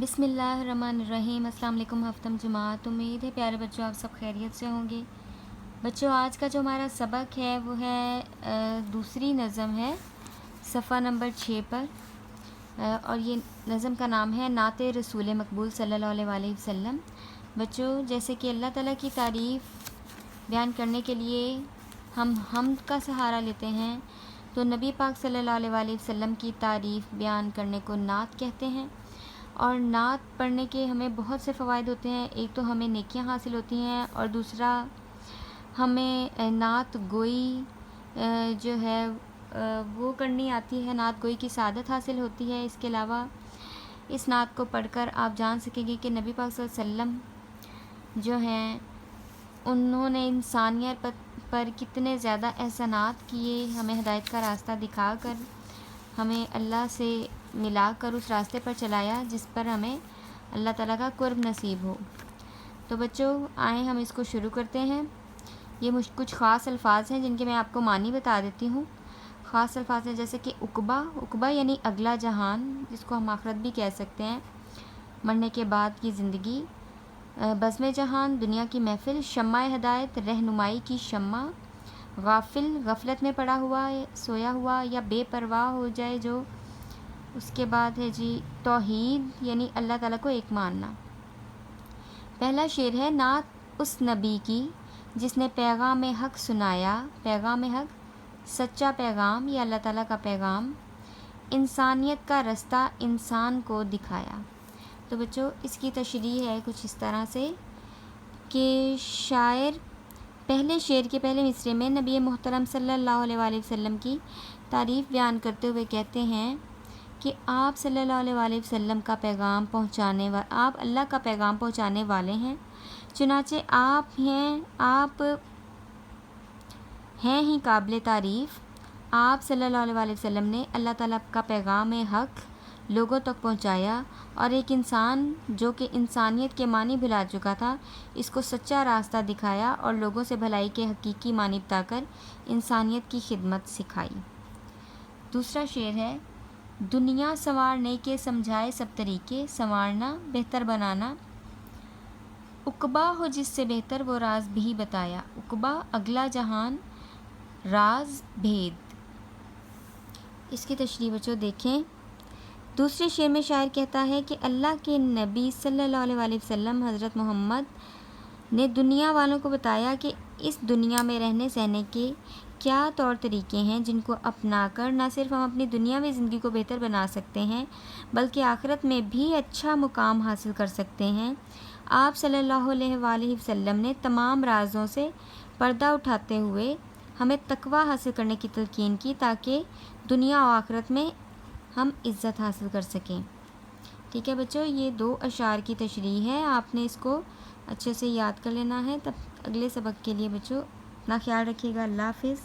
بسم اللہ الرحمن الرحیم۔ السلام علیکم ہفتم جماعت، امید ہے پیارے بچوں آپ سب خیریت سے ہوں گے۔ بچوں آج کا جو ہمارا سبق ہے وہ ہے دوسری نظم ہے صفحہ نمبر 6 پر، اور یہ نظم کا نام ہے نعت رسول مقبول صلی اللہ علیہ وسلم۔ بچوں جیسے کہ اللہ تعالیٰ کی تعریف بیان کرنے کے لیے ہم حمد کا سہارا لیتے ہیں، تو نبی پاک صلی اللہ علیہ وسلم کی تعریف بیان کرنے کو نعت کہتے ہیں۔ اور نعت پڑھنے کے ہمیں بہت سے فوائد ہوتے ہیں۔ ایک تو ہمیں نیکیاں حاصل ہوتی ہیں، اور دوسرا ہمیں نعت گوئی جو ہے وہ کرنی آتی ہے، نعت گوئی کی سعادت حاصل ہوتی ہے۔ اس کے علاوہ اس نعت کو پڑھ کر آپ جان سکیں گے کہ نبی پاک صلی اللہ علیہ وسلم جو ہیں انہوں نے انسانیت پر کتنے زیادہ احسانات کیے، ہمیں ہدایت کا راستہ دکھا کر ہمیں اللہ سے ملا کر اس راستے پر چلایا جس پر ہمیں اللہ تعالیٰ کا قرب نصیب ہو۔ تو بچوں آئیں ہم اس کو شروع کرتے ہیں۔ یہ کچھ خاص الفاظ ہیں جن کے میں آپ کو معنی بتا دیتی ہوں۔ خاص الفاظ ہیں جیسے کہ عقبہ یعنی اگلا جہان، جس کو ہم آخرت بھی کہہ سکتے ہیں، مرنے کے بعد کی زندگی۔ بزم جہان دنیا کی محفل، شمع ہدایت رہنمائی کی شمع، غافل غفلت میں پڑا ہوا سویا ہوا یا بے پرواہ ہو جائے جو۔ اس کے بعد ہے جی توحید یعنی اللہ تعالیٰ کو ایک ماننا۔ پہلا شعر ہے نعت اس نبی کی جس نے پیغام حق سنایا، پیغام حق سچا پیغام یا اللہ تعالیٰ کا پیغام، انسانیت کا رستہ انسان کو دکھایا۔ تو بچوں اس کی تشریح ہے کچھ اس طرح سے کہ شاعر پہلے شعر کے پہلے مصرعے میں نبی محترم صلی اللہ علیہ وسلم کی تعریف بیان کرتے ہوئے کہتے ہیں کہ آپ صلی اللہ علیہ وسلم کا پیغام آپ اللہ کا پیغام پہنچانے والے ہیں، چنانچہ آپ ہیں ہی قابل تعریف۔ آپ صلی اللہ علیہ وسلم نے اللہ تعالیٰ کا پیغام حق لوگوں تک پہنچایا، اور ایک انسان جو کہ انسانیت کے معنی بھلا چکا تھا، اس کو سچا راستہ دکھایا اور لوگوں سے بھلائی کے حقیقی معنی بتا کر انسانیت کی خدمت سکھائی۔ دوسرا شعر ہے دنیا سنوارنے کے سمجھائے سب طریقے، سنوارنا بہتر بنانا، عقبہ ہو جس سے بہتر وہ راز بھی بتایا۔ عقبہ اگلا جہان، راز بھید۔ اس کی تشریح بچوں دیکھیں۔ دوسرے شعر میں شاعر کہتا ہے کہ اللہ کے نبی صلی اللہ علیہ وسلم حضرت محمد نے دنیا والوں کو بتایا کہ اس دنیا میں رہنے سہنے کے کیا طور طریقے ہیں جن کو اپنا کر نہ صرف ہم اپنی دنیاوی زندگی کو بہتر بنا سکتے ہیں بلکہ آخرت میں بھی اچھا مقام حاصل کر سکتے ہیں۔ آپ صلی اللہ علیہ وسلم نے تمام رازوں سے پردہ اٹھاتے ہوئے ہمیں تقویٰ حاصل کرنے کی تلقین کی تاکہ دنیا و آخرت میں ہم عزت حاصل کر سکیں۔ ٹھیک ہے بچوں، یہ 2 اشعار کی تشریح ہے، آپ نے اس کو اچھے سے یاد کر لینا ہے۔ تب اگلے سبق کے لیے بچوں اپنا خیال رکھیے گا۔ اللہ حافظ۔